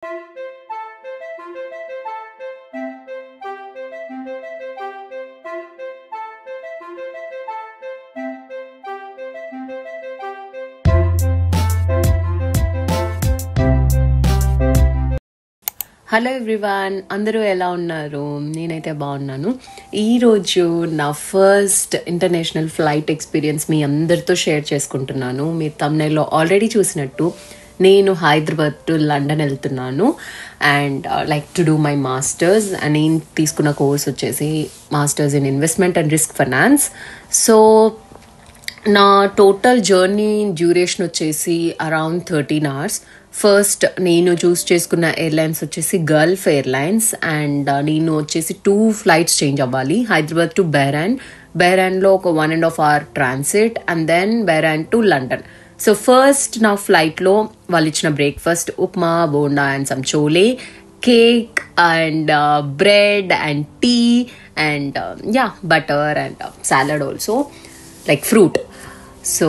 Hello everyone, అందరూ ఎలా ఉన్నారు? నేనైతే బాగున్నాను. ఈరోజు నా ఫస్ట్ ఇంటర్నేషనల్ ఫ్లైట్ ఎక్స్పీరియన్స్ మీ అందరితో షేర్ చేసుకుంటున్నాను. మీరు థంబ్నెయిల్లో ఆల్రెడీ చూసినట్టు నేను హైదరాబాద్ టు లండన్ వెళ్తున్నాను and to do my masters. నేను తీసుకున్న కోర్స్ వచ్చేసి masters in investment and risk finance. So నా టోటల్ జర్నీ డ్యూరేషన్ వచ్చేసి అరౌండ్ 13 hours. ఫస్ట్ నేను చూస్ చేసుకున్న ఎయిర్లైన్స్ వచ్చేసి గల్ఫ్ ఎయిర్లైన్స్ అండ్ నేను వచ్చేసి 2 flights చేంజ్ అవ్వాలి. హైదరాబాద్ టు బెహ్రాన్లో ఒక 1.5 hour transit and then Bahrain to London. So first నా ఫ్లైట్లో వాళ్ళు ఇచ్చిన breakfast upma, bonda and some chole, cake and bread and tea and butter and salad also fruit. So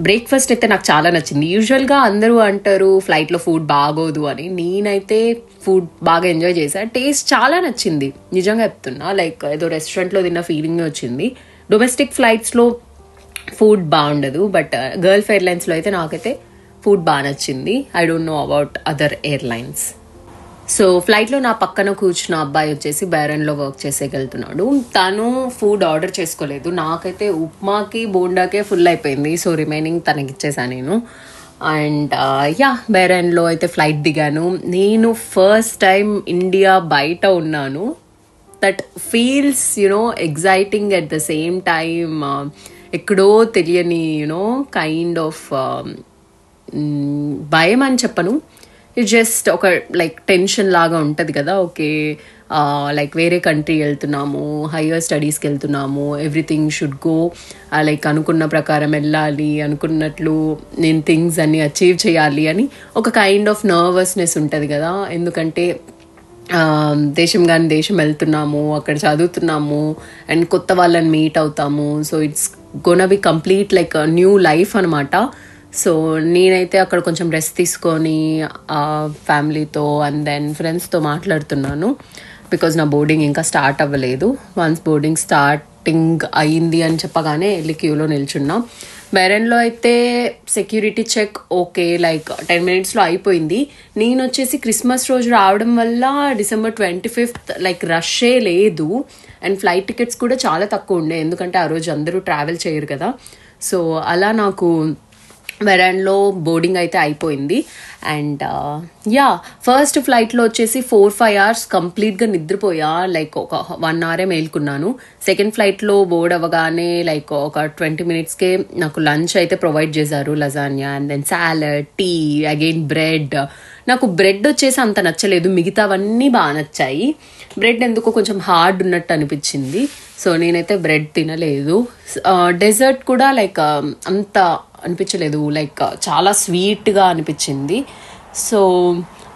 breakfast అయితే నాకు చాలా నచ్చింది. యూజువల్గా అందరూ అంటారు ఫ్లైట్లో ఫుడ్ బాగోదు అని. నేనైతే ఫుడ్ బాగా ఎంజాయ్ చేశాను. టేస్ట్ చాలా నచ్చింది, నిజంగా చెప్తున్నా. ఏదో రెస్టారెంట్లో తిన్న ఫీలింగ్ వచ్చింది. డొమెస్టిక్ ఫ్లైట్స్లో ఫుడ్ బాగుండదు, బట్ గల్ఫ్ ఎయిర్లైన్స్లో అయితే నాకైతే ఫుడ్ బాగా నచ్చింది. I don't know about other airlines. So ఫ్లైట్లో నా పక్కన కూర్చున్న అబ్బాయి వచ్చేసి బెహ్రాన్లో వర్క్ చేసేకెళ్తున్నాడు. తను ఫుడ్ ఆర్డర్ చేసుకోలేదు. నాకైతే ఉప్మాకి బోండాకే ఫుల్ అయిపోయింది. సో రిమైనింగ్ తనకి ఇచ్చేసాను నేను. అండ్ బెహ్రాన్లో అయితే ఫ్లైట్ దిగాను. నేను ఫస్ట్ టైం ఇండియా బయట ఉన్నాను. That feels exciting at the same time. ఎక్కడో తెలియని కైండ్ ఆఫ్ భయం అని చెప్పను, ఇట్ జస్ట్ ఒక టెన్షన్ లాగా ఉంటుంది కదా. ఓకే, వేరే కంట్రీ వెళ్తున్నాము, హయ్యర్ స్టడీస్కి వెళ్తున్నాము, ఎవ్రీథింగ్ షుడ్ గో అనుకున్న ప్రకారం వెళ్ళాలి, అనుకున్నట్లు నేను థింగ్స్ అన్ని అచీవ్ చేయాలి అని ఒక కైండ్ ఆఫ్ నర్వస్నెస్ ఉంటుంది కదా. ఎందుకంటే దేశం కాని దేశం వెళ్తున్నాము, అక్కడ చదువుతున్నాము అండ్ కొత్త వాళ్ళని మీట్ అవుతాము. So it's gonna B complete new life అనమాట. సో నేనైతే అక్కడ కొంచెం రెస్ట్ తీసుకొని ఫ్యామిలీతో అండ్ దెన్ ఫ్రెండ్స్తో మాట్లాడుతున్నాను. బికాజ్ నా బోర్డింగ్ ఇంకా స్టార్ట్ అవ్వలేదు. వన్స్ బోర్డింగ్ స్టార్టింగ్ అయ్యింది అని చెప్పగానే వెళ్ళి క్యూలో నిల్చున్నా. బెహ్రాన్లో అయితే సెక్యూరిటీ చెక్ ఓకే 10 minutesలో అయిపోయింది. నేను వచ్చేసి క్రిస్మస్ రోజు రావడం వల్ల December 25th రషే లేదు అండ్ ఫ్లైట్ టికెట్స్ కూడా చాలా తక్కువ ఉండే, ఎందుకంటే ఆ రోజు అందరూ ట్రావెల్ చేయరు కదా. సో అలా నాకు బెహ్రాన్లో బోర్డింగ్ అయితే అయిపోయింది. అండ్ ఫస్ట్ ఫ్లైట్లో వచ్చేసి 4-5 hours కంప్లీట్గా నిద్రపోయా. ఒక 1 hour మేల్కున్నాను. సెకండ్ ఫ్లైట్లో బోర్డ్ అవ్వగానే ఒక 20 minutesకే నాకు లంచ్ అయితే ప్రొవైడ్ చేశారు. Lasagne and then salad, tea, again bread. నాకు బ్రెడ్ వచ్చేసి అంత నచ్చలేదు, మిగతావన్నీ బాగా నచ్చాయి. బ్రెడ్ ఎందుకో కొంచెం హార్డ్ ఉన్నట్టు అనిపించింది. సో నేనైతే బ్రెడ్ తినలేదు. డెజర్ట్ కూడా అంత అనిపించలేదు, చాలా స్వీట్గా అనిపించింది. సో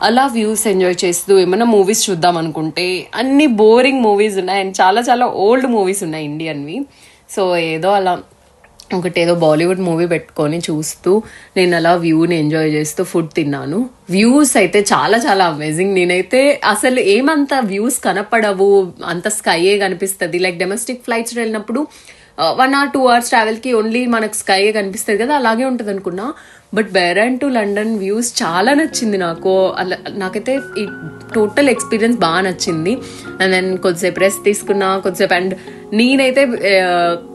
అలా వ్యూస్ ఎంజాయ్ చేస్తూ ఏమైనా మూవీస్ చూద్దాం అనుకుంటే అన్ని బోరింగ్ మూవీస్ ఉన్నాయి అండ్ చాలా చాలా ఓల్డ్ మూవీస్ ఉన్నాయి ఇండియన్వి. సో ఏదో ఒకటేదో బాలీవుడ్ మూవీ పెట్టుకొని చూస్తూ నేను అలా వ్యూని ఎంజాయ్ చేస్తూ ఫుడ్ తిన్నాను. వ్యూస్ అయితే చాలా చాలా అమేజింగ్. నేనైతే అసలు ఏమంత వ్యూస్ కనపడవు, అంత స్కైయే కనిపిస్తుంది. డొమెస్టిక్ ఫ్లైట్స్ వెళ్ళినప్పుడు 1 or 2 hours ట్రావెల్కి ఓన్లీ మనకు స్కై కనిపిస్తుంది కదా, అలాగే ఉంటుంది అనుకున్నా. బట్ బెహ్రాన్ టు లండన్ వ్యూస్ చాలా నచ్చింది నాకు. నాకైతే ఈ టోటల్ ఎక్స్పీరియన్స్ బాగా నచ్చింది. అండ్ దెన్ కొద్దిసేపు రెస్ట్ తీసుకున్నా, కొద్దిసేపు అండ్ నేనైతే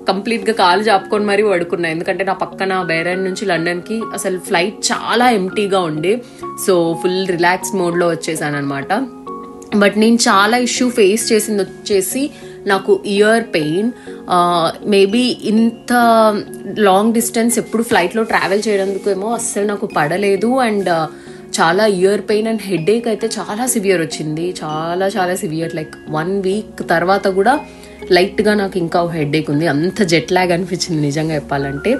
కంప్లీట్గా కాలు చాపుకొని మరీ పడుకున్నా, ఎందుకంటే నా పక్కన బెహ్రాన్ నుంచి లండన్కి అసలు ఫ్లైట్ చాలా ఎంటీగా ఉండే. సో ఫుల్ రిలాక్స్డ్ మోడ్లో వచ్చేసాను అనమాట. బట్ నేను చాలా ఇష్యూ ఫేస్ చేసింది వచ్చేసి నాకు ఇయర్ పెయిన్. మేబీ ఇంత లాంగ్ డిస్టెన్స్ ఎప్పుడు ఫ్లైట్లో ట్రావెల్ చేయడానికి ఏమో అస్సలు నాకు పడలేదు. అండ్ చాలా ఇయర్ పెయిన్ అండ్ హెడేక్ అయితే చాలా సివియర్ వచ్చింది, చాలా చాలా సివియర్. 1 week తర్వాత కూడా లైట్గా నాకు ఇంకా హెడేక్ ఉంది. అంత జెట్ లాగ్ అనిపించింది నిజంగా చెప్పాలంటే.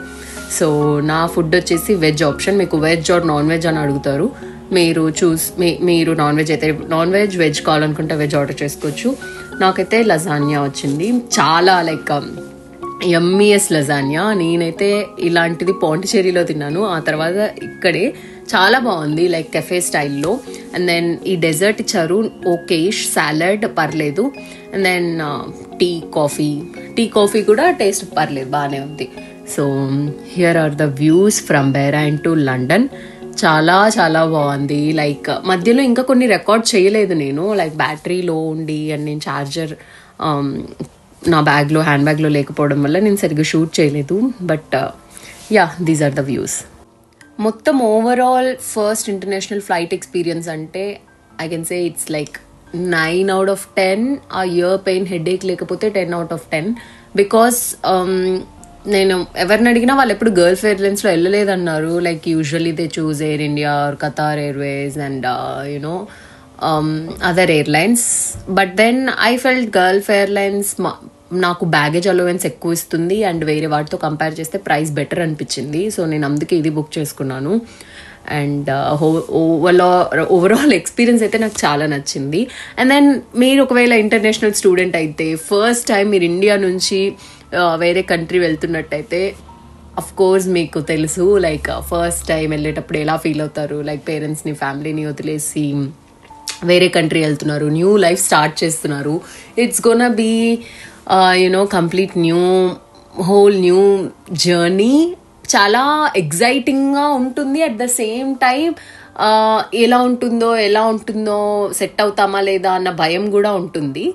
సో నా ఫుడ్ వచ్చేసి వెజ్ ఆప్షన్. మీకు వెజ్ ఆర్ నాన్ వెజ్ అని అడుగుతారు. మీరు నాన్ వెజ్ అయితే నాన్ వెజ్, వెజ్ కావాలనుకుంటే వెజ్ ఆర్డర్ చేసుకోవచ్చు. నాకైతే లజానియా వచ్చింది, చాలా యమ్మీయస్ లజానియా. నేనైతే ఇలాంటిది పాండిచేరిలో తిన్నాను, ఆ తర్వాత ఇక్కడే చాలా బాగుంది, లైక్ కెఫే స్టైల్లో. అండ్ దెన్ ఈ డెజర్ట్ ఇచ్చారు, ఓకే, సాలడ్ పర్లేదు. అండ్ దెన్ టీ కాఫీ కూడా టేస్ట్ పర్లేదు, బాగానే ఉంది. So here are the views from Bahrain to London. చాలా చాలా బాగుంది. లైక్ మధ్యలో ఇంకా కొన్ని రికార్డ్ చేయలేదు నేను, లైక్ బ్యాటరీ లో ఉండి అండ్ నేను ఛార్జర్ నా హ్యాండ్ బ్యాగ్లో లేకపోవడం వల్ల నేను సరిగ్గా షూట్ చేయలేదు. But yeah, these are the views. మొత్తం overall first international flight experience అంటే I can say it's like 9/10. ఆ ఇయర్ పెయిన్ హెడేక్ లేకపోతే 10/10. బికాస్ నేను ఎవరిని అడిగినా వాళ్ళు ఎప్పుడు గల్ఫ్ ఎయిర్లైన్స్లో వెళ్ళలేదన్నారు. Like usually they choose Air India or Qatar Airways and you know other airlines. But then I felt Gulf airlines నాకు బ్యాగేజ్ అలవెన్స్ ఎక్కువ ఇస్తుంది అండ్ వేరే వాటితో కంపేర్ చేస్తే ప్రైస్ బెటర్ అనిపించింది. సో నేను అందుకే ఇది బుక్ చేసుకున్నాను. అండ్ ఓవరాల్ ఎక్స్పీరియన్స్ అయితే నాకు చాలా నచ్చింది. అండ్ దెన్ మీరు ఒకవేళ ఇంటర్నేషనల్ స్టూడెంట్ అయితే ఫస్ట్ టైం మీరు ఇండియా నుంచి వేరే కంట్రీ వెళ్తున్నట్టయితే అఫ్ కోర్స్ మీకు తెలుసు లైక్ ఫస్ట్ టైం వెళ్ళేటప్పుడు ఎలా ఫీల్ అవుతారు. లైక్ పేరెంట్స్ని ఫ్యామిలీని వదిలేసి వేరే కంట్రీ వెళ్తున్నారు, న్యూ లైఫ్ స్టార్ట్ చేస్తున్నారు. It's gonna be complete whole new journey. చాలా ఎగ్జైటింగ్గా ఉంటుంది. అట్ ద సేమ్ టైం ఎలా ఉంటుందో సెట్ అవుతామా లేదా అన్న భయం కూడా ఉంటుంది.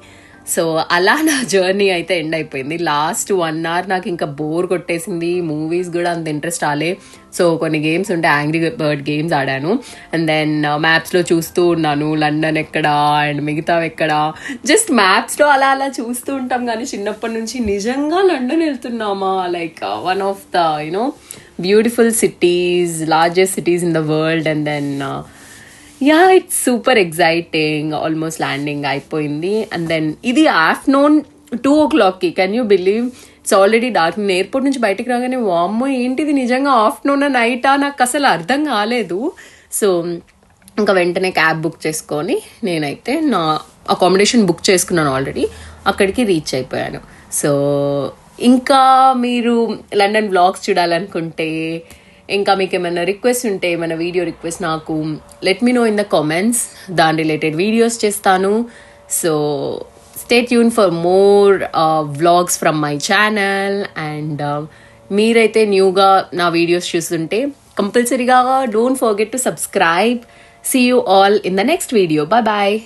సో అలా నా జర్నీ అయితే ఎండ్ అయిపోయింది. లాస్ట్ 1 hour నాకు ఇంకా బోర్ కొట్టేసింది. మూవీస్ కూడా అంత ఇంట్రెస్ట్ రాలే. సో కొన్ని గేమ్స్ ఉంటే యాంగ్రీ బర్డ్ గేమ్స్ ఆడాను. అండ్ దెన్ మ్యాప్స్లో చూస్తూ ఉన్నాను లండన్ ఎక్కడా అండ్ మిగతావి ఎక్కడా. జస్ట్ మ్యాప్స్లో అలా చూస్తూ ఉంటాం కానీ చిన్నప్పటి నుంచి నిజంగా లండన్ వెళ్తున్నామా, like one of the beautiful cities, largest cities in the world. And then yeah, it's super exciting. Almost landing అయిపోయింది. అండ్ దెన్ ఇది afternoon 2 o'clock. Can you believe? It's already dark. నేను ఎయిర్పోర్ట్ నుంచి బయటకు రాగానే వామ్మో ఏంటిది నిజంగా ఆఫ్టర్నూన్ నైటా నాకు అసలు అర్థం కాలేదు. సో ఇంకా వెంటనే క్యాబ్ బుక్ చేసుకొని నేనైతే నా అకామిడేషన్ బుక్ చేసుకున్నాను ఆల్రెడీ, అక్కడికి రీచ్ అయిపోయాను. సో ఇంకా మీరు లండన్ వ్లాగ్స్ చూడాలనుకుంటే, ఇంకా మీకు ఏమైనా రిక్వెస్ట్ ఉంటే, ఏమైనా వీడియో రిక్వెస్ట్ నాకు let me know in the comments. దాని రిలేటెడ్ వీడియోస్ చేస్తాను. So stay tune for more vlogs from my channel. And మీరైతే న్యూగా నా వీడియోస్ చూస్తుంటే కంపల్సరీగా don't forget to subscribe. See you all in the next video. Bye bye.